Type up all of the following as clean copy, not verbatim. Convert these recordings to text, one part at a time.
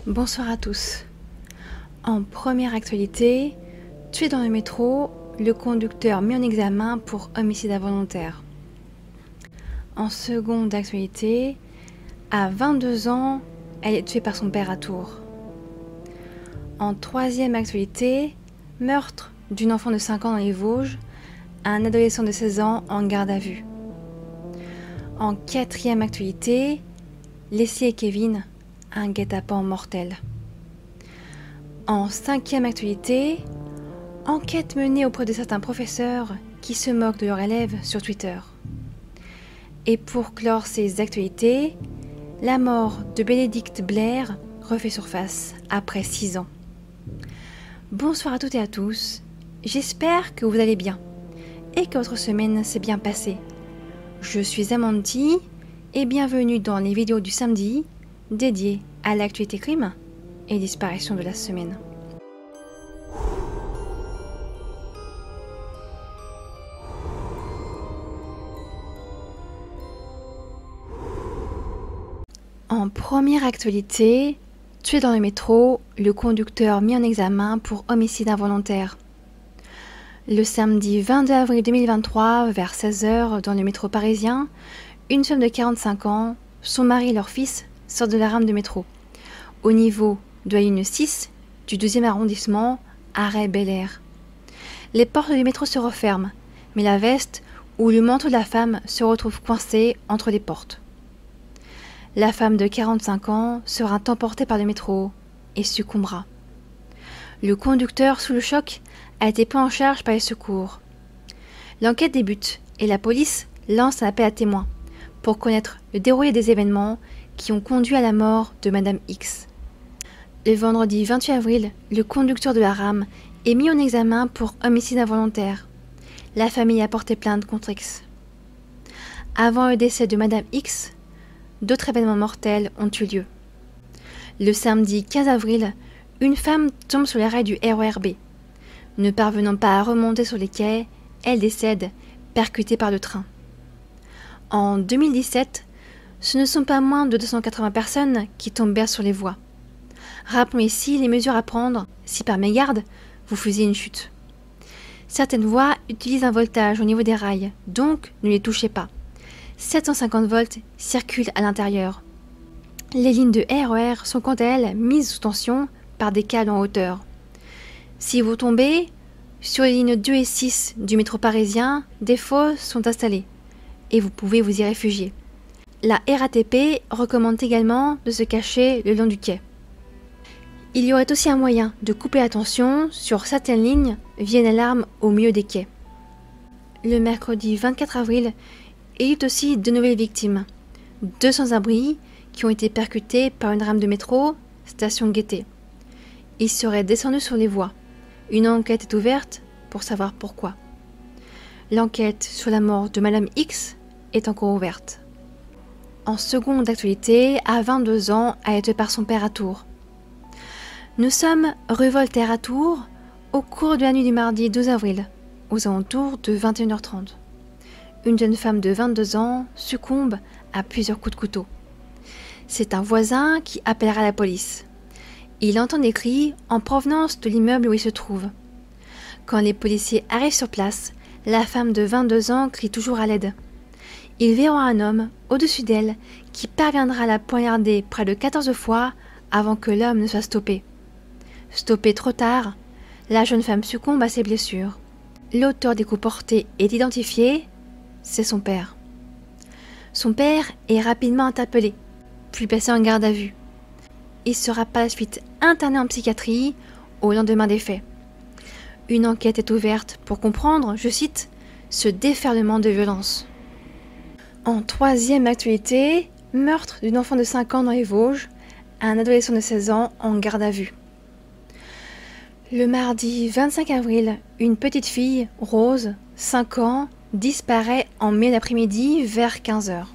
Bonsoir à tous. En première actualité, tué dans le métro, le conducteur mis en examen pour homicide involontaire. En seconde actualité, à 22 ans, elle est tuée par son père à Tours. En troisième actualité, meurtre d'une enfant de 5 ans dans les Vosges, un adolescent de 16 ans en garde à vue. En quatrième actualité, Leslie et Kevin, un guet-apens mortel. En cinquième actualité, enquête menée auprès de certains professeurs qui se moquent de leurs élèves sur Twitter. Et pour clore ces actualités, la mort de Bénédicte Blair refait surface après 6 ans. Bonsoir à toutes et à tous, j'espère que vous allez bien et que votre semaine s'est bien passée. Je suis Amanti et bienvenue dans les vidéos du samedi dédiées à l'actualité crime et disparition de la semaine. En première actualité, tué dans le métro, le conducteur mis en examen pour homicide involontaire. Le samedi 22 avril 2023, vers 16h, dans le métro parisien, une femme de 45 ans, son mari et leur fils sortent de la rame de métro, au niveau de la ligne 6 du 12e arrondissement, arrêt Bel-Air. Les portes du métro se referment, mais la veste ou le manteau de la femme se retrouve coincé entre les portes. La femme de 45 ans sera emportée par le métro et succombera. Le conducteur, sous le choc, a été pris en charge par les secours. L'enquête débute et la police lance un appel à témoins pour connaître le déroulé des événements qui ont conduit à la mort de Madame X. Le vendredi 28 avril, le conducteur de la rame est mis en examen pour homicide involontaire. La famille a porté plainte contre X. Avant le décès de Madame X, d'autres événements mortels ont eu lieu. Le samedi 15 avril, une femme tombe sur les rails du RER B. Ne parvenant pas à remonter sur les quais, elle décède, percutée par le train. En 2017, ce ne sont pas moins de 280 personnes qui tombèrent sur les voies. Rappelons ici les mesures à prendre si par mégarde vous faisiez une chute. Certaines voies utilisent un voltage au niveau des rails, donc ne les touchez pas. 750 volts circulent à l'intérieur. Les lignes de RER sont quant à elles mises sous tension par des câbles en hauteur. Si vous tombez, sur les lignes 2 et 6 du métro parisien, des fosses sont installées et vous pouvez vous y réfugier. La RATP recommande également de se cacher le long du quai. Il y aurait aussi un moyen de couper la tension sur certaines lignes via une alarme au milieu des quais. Le mercredi 24 avril, il y eut aussi 2 nouvelles victimes. 2 sans-abri qui ont été percutés par une rame de métro, station Gaîté. Ils seraient descendus sur les voies. Une enquête est ouverte pour savoir pourquoi. L'enquête sur la mort de Madame X est encore ouverte. En seconde actualité, à 22 ans, elle est tuée par son père à Tours. Nous sommes rue Voltaire à Tours, au cours de la nuit du mardi 12 avril, aux alentours de 21h30. Une jeune femme de 22 ans succombe à plusieurs coups de couteau. C'est un voisin qui appellera la police. Il entend des cris en provenance de l'immeuble où il se trouve. Quand les policiers arrivent sur place, la femme de 22 ans crie toujours à l'aide. Ils verront un homme au-dessus d'elle qui parviendra à la poignarder près de 14 fois avant que l'homme ne soit stoppé. Stoppé trop tard, la jeune femme succombe à ses blessures. L'auteur des coups portés est identifié, c'est son père. Son père est rapidement interpellé, puis placé en garde à vue. Il sera par la suite interné en psychiatrie au lendemain des faits. Une enquête est ouverte pour comprendre, je cite, ce déferlement de violence. En troisième actualité, meurtre d'une enfant de 5 ans dans les Vosges, un adolescent de 16 ans en garde à vue. Le mardi 25 avril, une petite fille, Rose, 5 ans, disparaît en milieu d'après-midi vers 15h.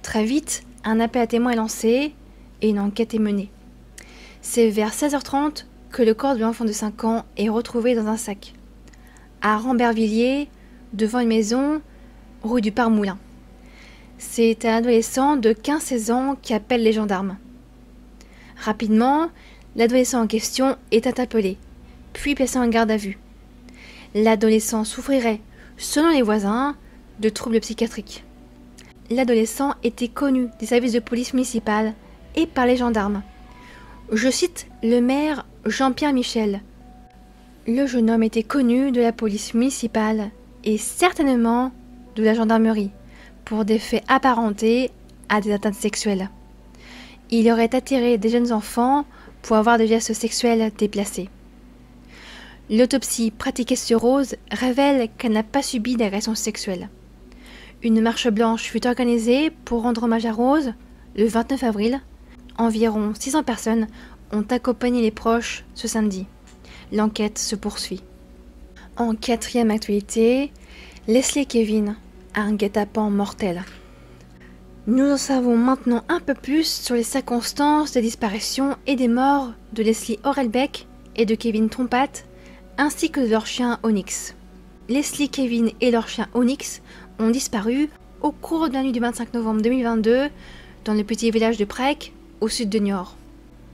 Très vite, un appel à témoins est lancé et une enquête est menée. C'est vers 16h30 que le corps de l'enfant de 5 ans est retrouvé dans un sac, à Rambervillers, devant une maison, rue du Parmoulin. C'est un adolescent de 15-16 ans qui appelle les gendarmes. Rapidement, l'adolescent en question est interpellé, puis placé en garde à vue. L'adolescent souffrirait, selon les voisins, de troubles psychiatriques. L'adolescent était connu des services de police municipale et par les gendarmes. Je cite le maire Jean-Pierre Michel. Le jeune homme était connu de la police municipale et certainement de la gendarmerie pour des faits apparentés à des atteintes sexuelles. Il aurait attiré des jeunes enfants pour avoir des gestes sexuels déplacés. L'autopsie pratiquée sur Rose révèle qu'elle n'a pas subi d'agression sexuelle. Une marche blanche fut organisée pour rendre hommage à Rose le 29 avril. Environ 600 personnes ont accompagné les proches ce samedi. L'enquête se poursuit. En quatrième actualité, Leslie et Kevin a un guet-apens mortel. Nous en savons maintenant un peu plus sur les circonstances des disparitions et des morts de Leslie Horelbeck et de Kevin Trompat, ainsi que de leur chien Onyx. Leslie, Kevin et leur chien Onyx ont disparu au cours de la nuit du 25 novembre 2022 dans le petit village de Prek, au sud de Niort,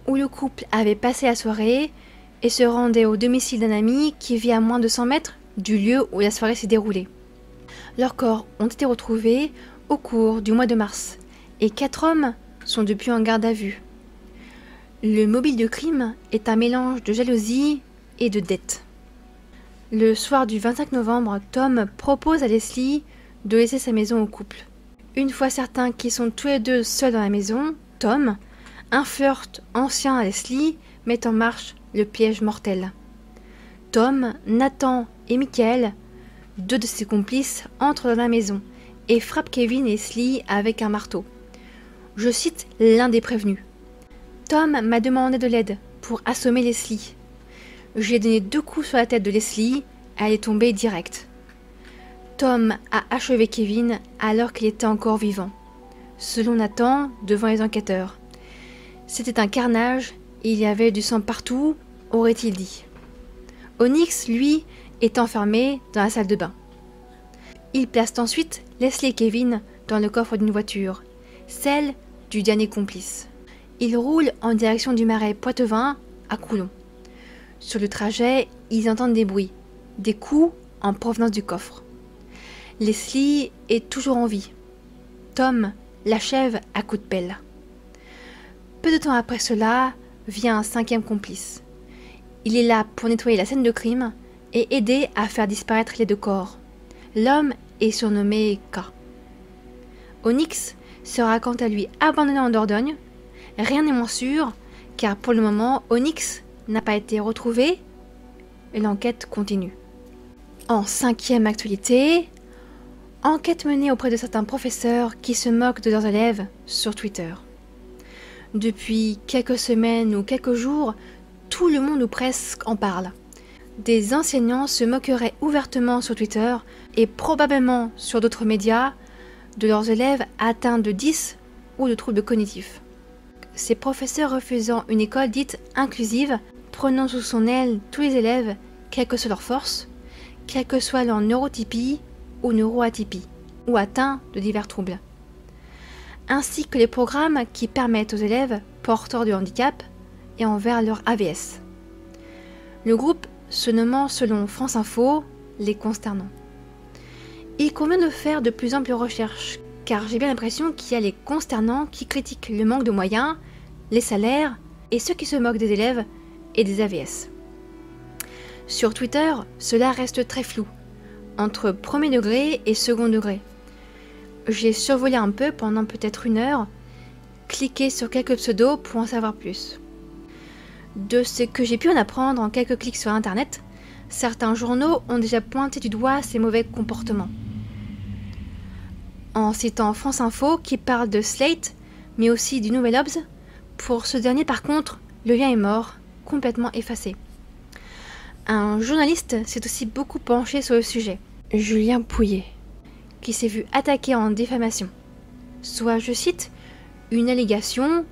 où le couple avait passé la soirée et se rendait au domicile d'un ami qui vit à moins de 100 mètres du lieu où la soirée s'est déroulée. Leurs corps ont été retrouvés au cours du mois de mars et 4 hommes sont depuis en garde à vue. Le mobile de crime est un mélange de jalousie et de dette. Le soir du 25 novembre, Tom propose à Leslie de laisser sa maison au couple. Une fois certains qu'ils sont tous les deux seuls dans la maison, Tom, un flirt ancien à Leslie, met en marche le piège mortel. Tom, Nathan et Michael, 2 de ses complices, entrent dans la maison et frappent Kevin et Leslie avec un marteau. Je cite l'un des prévenus. Tom m'a demandé de l'aide pour assommer Leslie. J'ai donné 2 coups sur la tête de Leslie, elle est tombée direct. Tom a achevé Kevin alors qu'il était encore vivant, selon Nathan devant les enquêteurs. C'était un carnage, il y avait du sang partout, aurait-il dit. Onyx, lui, est enfermé dans la salle de bain. Ils placent ensuite Leslie et Kevin dans le coffre d'une voiture, celle du dernier complice. Ils roulent en direction du marais Poitevin à Coulon. Sur le trajet, ils entendent des bruits, des coups en provenance du coffre. Leslie est toujours en vie. Tom l'achève à coups de pelle. Peu de temps après cela, vient un 5e complice. Il est là pour nettoyer la scène de crime et aider à faire disparaître les 2 corps. L'homme est surnommé K. Onyx sera quant à lui abandonné en Dordogne. Rien n'est moins sûr, car pour le moment, Onyx n'a pas été retrouvé et l'enquête continue. En 5e actualité, enquête menée auprès de certains professeurs qui se moquent de leurs élèves sur Twitter. Depuis quelques semaines ou quelques jours, tout le monde ou presque en parle. Des enseignants se moqueraient ouvertement sur Twitter et probablement sur d'autres médias de leurs élèves atteints de 10 ou de troubles cognitifs. Ces professeurs refusant une école dite inclusive, prenant sous son aile tous les élèves, quelle que soit leur force, quelle que soit leur neurotypie ou neuroatypie, ou atteints de divers troubles, ainsi que les programmes qui permettent aux élèves porteurs de handicap et envers leur AVS. Le groupe se nommant selon France Info les consternants. Il convient de faire de plus amples recherches, car j'ai bien l'impression qu'il y a les consternants qui critiquent le manque de moyens, les salaires et ceux qui se moquent des élèves et des AVS. Sur Twitter, cela reste très flou, entre premier degré et second degré. J'ai survolé un peu pendant peut-être 1 heure, cliqué sur quelques pseudos pour en savoir plus. De ce que j'ai pu en apprendre en quelques clics sur internet, certains journaux ont déjà pointé du doigt ces mauvais comportements. En citant France Info qui parle de Slate, mais aussi du Nouvel Obs, pour ce dernier par contre, le lien est mort, complètement effacé. Un journaliste s'est aussi beaucoup penché sur le sujet, Julien Pouillet, qui s'est vu attaqué en diffamation, soit, je cite, une allégation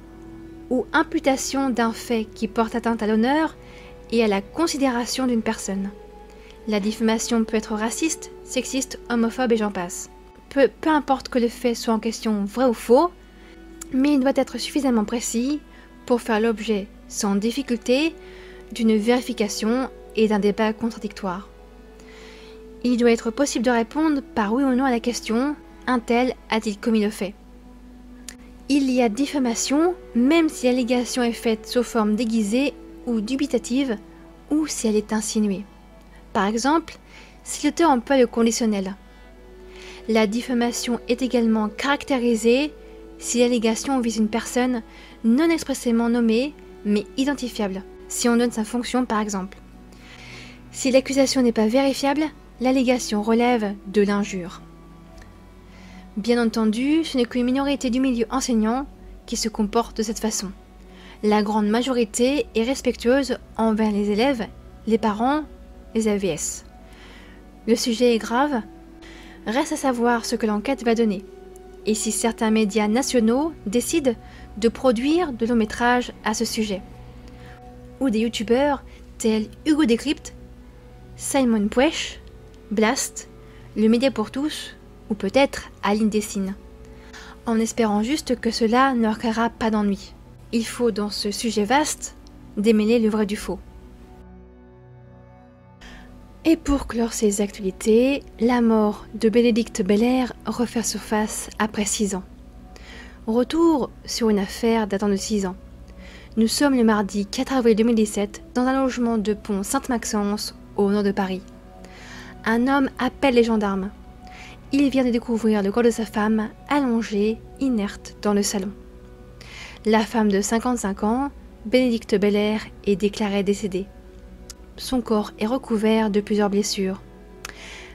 ou imputation d'un fait qui porte atteinte à l'honneur et à la considération d'une personne. La diffamation peut être raciste, sexiste, homophobe et j'en passe. Peu importe que le fait soit en question vrai ou faux, mais il doit être suffisamment précis pour faire l'objet, sans difficulté, d'une vérification et d'un débat contradictoire. Il doit être possible de répondre par oui ou non à la question « Un tel a-t-il commis le fait ?» Il y a diffamation même si l'allégation est faite sous forme déguisée ou dubitative ou si elle est insinuée. Par exemple, si l'auteur emploie le conditionnel. La diffamation est également caractérisée si l'allégation vise une personne non expressément nommée mais identifiable, si on donne sa fonction par exemple. Si l'accusation n'est pas vérifiable, l'allégation relève de l'injure. Bien entendu, ce n'est qu'une minorité du milieu enseignant qui se comporte de cette façon. La grande majorité est respectueuse envers les élèves, les parents, les AVS. Le sujet est grave, reste à savoir ce que l'enquête va donner, et si certains médias nationaux décident de produire de longs métrages à ce sujet, ou des youtubeurs tels Hugo Décrypte, Simon Puech, Blast, Le Média pour tous, ou peut-être Aline Dessine, en espérant juste que cela ne leur créera pas d'ennui. Il faut, dans ce sujet vaste, démêler le vrai du faux. Et pour clore ces actualités, la mort de Bénédicte Belair refait surface après 6 ans. Retour sur une affaire datant de 6 ans. Nous sommes le mardi 4 avril 2017 dans un logement de pont Sainte-Maxence au nord de Paris. Un homme appelle les gendarmes. Il vient de découvrir le corps de sa femme allongé, inerte, dans le salon. La femme de 55 ans, Bénédicte Belair, est déclarée décédée. Son corps est recouvert de plusieurs blessures.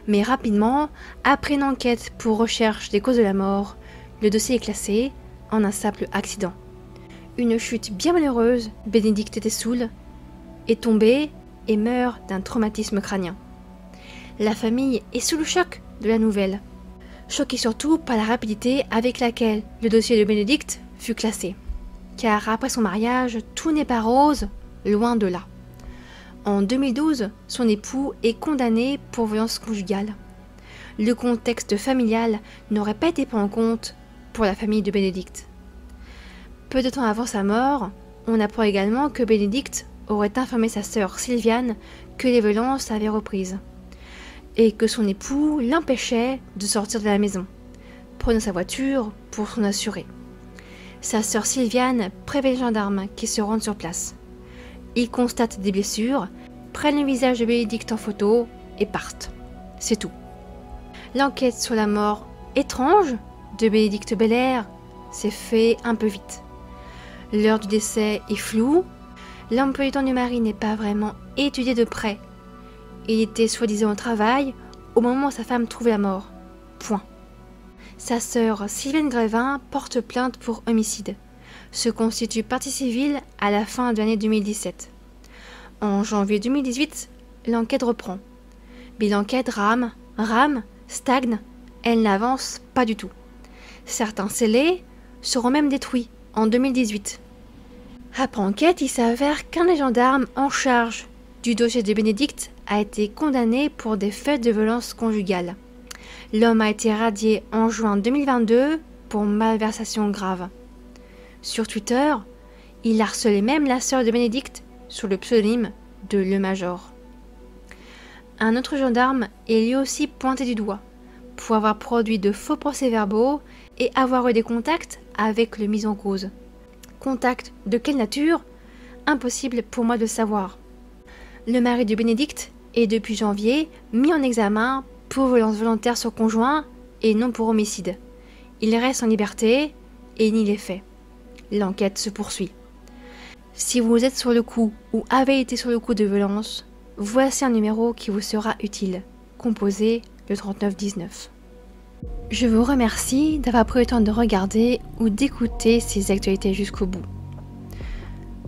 Mais rapidement, après une enquête pour recherche des causes de la mort, le dossier est classé en un simple accident. Une chute bien malheureuse, Bénédicte était saoule, est tombée et meurt d'un traumatisme crânien. La famille est sous le choc de la nouvelle, choquée surtout par la rapidité avec laquelle le dossier de Bénédicte fut classé. Car après son mariage, tout n'est pas rose, loin de là. En 2012, son époux est condamné pour violence conjugale. Le contexte familial n'aurait pas été pris en compte pour la famille de Bénédicte. Peu de temps avant sa mort, on apprend également que Bénédicte aurait informé sa sœur Sylviane que les violences avaient reprise et que son époux l'empêchait de sortir de la maison, prenant sa voiture pour s'en assurer. Sa sœur Sylviane prévient les gendarmes qui se rendent sur place. Ils constatent des blessures, prennent le visage de Bénédicte en photo et partent. C'est tout. L'enquête sur la mort étrange de Bénédicte Belair s'est fait un peu vite. L'heure du décès est floue, l'emploi du temps du mari n'est pas vraiment étudié de près. Il était soi-disant au travail au moment où sa femme trouvait la mort. Point. Sa sœur Sylviane Grévin porte plainte pour homicide, se constitue partie civile à la fin de l'année 2017. En janvier 2018, l'enquête reprend. Mais l'enquête rame, stagne, elle n'avance pas du tout. Certains scellés seront même détruits en 2018. Après enquête, il s'avère qu'un des gendarmes en charge du dossier de Bénédicte a été condamné pour des faits de violence conjugale. L'homme a été radié en juin 2022 pour malversation grave. Sur Twitter, il harcelait même la sœur de Bénédicte sous le pseudonyme de Le Major. Un autre gendarme est lui aussi pointé du doigt pour avoir produit de faux procès-verbaux et avoir eu des contacts avec le mis en cause. Contacts de quelle nature? Impossible pour moi de le savoir. Le mari de Bénédicte est depuis janvier mis en examen pour violence volontaire sur conjoint et non pour homicide. Il reste en liberté et nie les faits. L'enquête se poursuit. Si vous êtes sur le coup ou avez été sur le coup de violence, voici un numéro qui vous sera utile. Composez le 3919. Je vous remercie d'avoir pris le temps de regarder ou d'écouter ces actualités jusqu'au bout.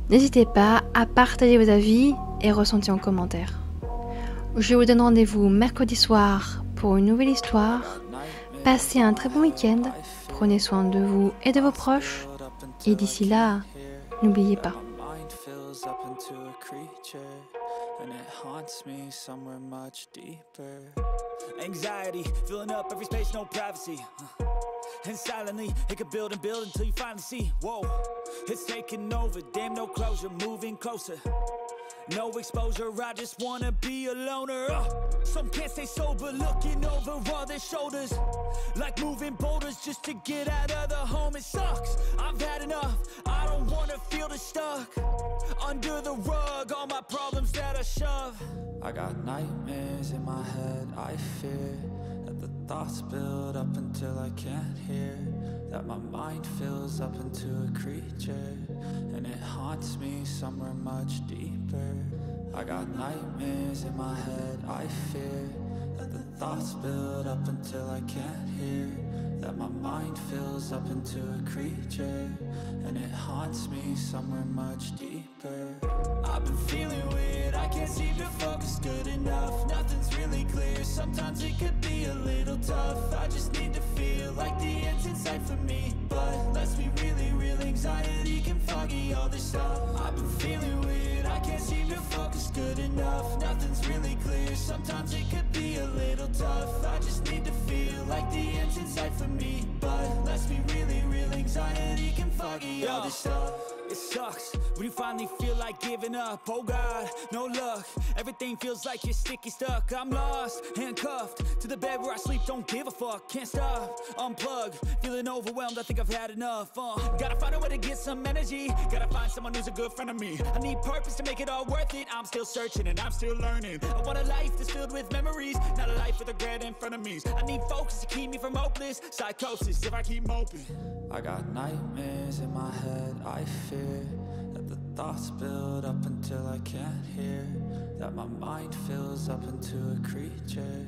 N'hésitez pas à partager vos avis et ressentis en commentaire. Je vous donne rendez-vous mercredi soir pour une nouvelle histoire. Passez un très bon week-end, prenez soin de vous et de vos proches, et d'ici là, n'oubliez pas. And it haunts me somewhere much deeper. Anxiety, filling up every space, no privacy. And silently, it could build and build until you finally see, whoa, it's taking over, damn, no closure, moving closer. No exposure, I just wanna be a loner. Some can't stay sober, looking over all their shoulders, like moving boulders just to get out of the home. It sucks, I've had enough, I don't wanna feel the stuck under the rug, all my problems that I shove. I got nightmares in my head, I fear that the thoughts build up until I can't hear, that my mind fills up into a creature, and it haunts me somewhere much deeper. I got nightmares in my head, I fear that the thoughts build up until I can't hear, that my mind fills up into a creature, and it haunts me somewhere much deeper. I've been feeling weird, I can't seem to focus good enough, nothing's really clear, sometimes it could be a little tough. I just need to feel like the end's in sight for me, but let's be really real, anxiety can foggy all this stuff. I've been feeling weird, I can't seem to focus good enough, nothing's really clear, sometimes it could be a little tough. I just need to feel like the end's in sight for me, but let's be really real, anxiety can foggy all this stuff. It sucks when you finally feel like giving up. Oh God, no luck, everything feels like you're sticky stuck. I'm lost, handcuffed to the bed where I sleep, don't give a fuck. Can't stop, unplug, feeling overwhelmed, I think I've had enough. Gotta find a way to get some energy, gotta find someone who's a good friend of me. I need purpose to make it all worth it, I'm still searching and I'm still learning. I want a life that's filled with memories, not a life with regret in front of me. I need focus to keep me from hopeless psychosis if I keep moping. I got nightmares in my head, I fear that the thoughts build up until I can't hear, that my mind fills up into a creature,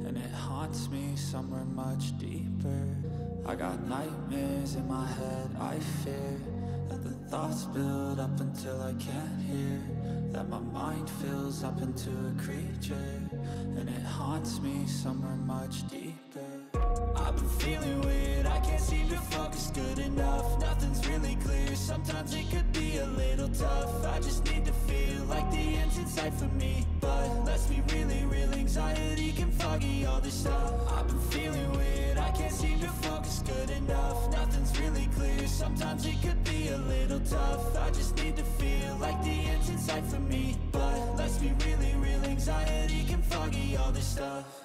and it haunts me somewhere much deeper. I got nightmares in my head, I fear that the thoughts build up until I can't hear, that my mind fills up into a creature, and it haunts me somewhere much deeper. I've been feeling weird, I can't seem to focus good enough, nothing's really clear, sometimes it could be a little tough. I just need to feel like the end's in sight for me, but let's be really real, anxiety can foggy all this stuff. I've been feeling weird, I can't seem to focus good enough, nothing's really clear, sometimes it could be a little tough. I just need to feel like the end's in sight for me, but let's be really real, anxiety can foggy all this stuff.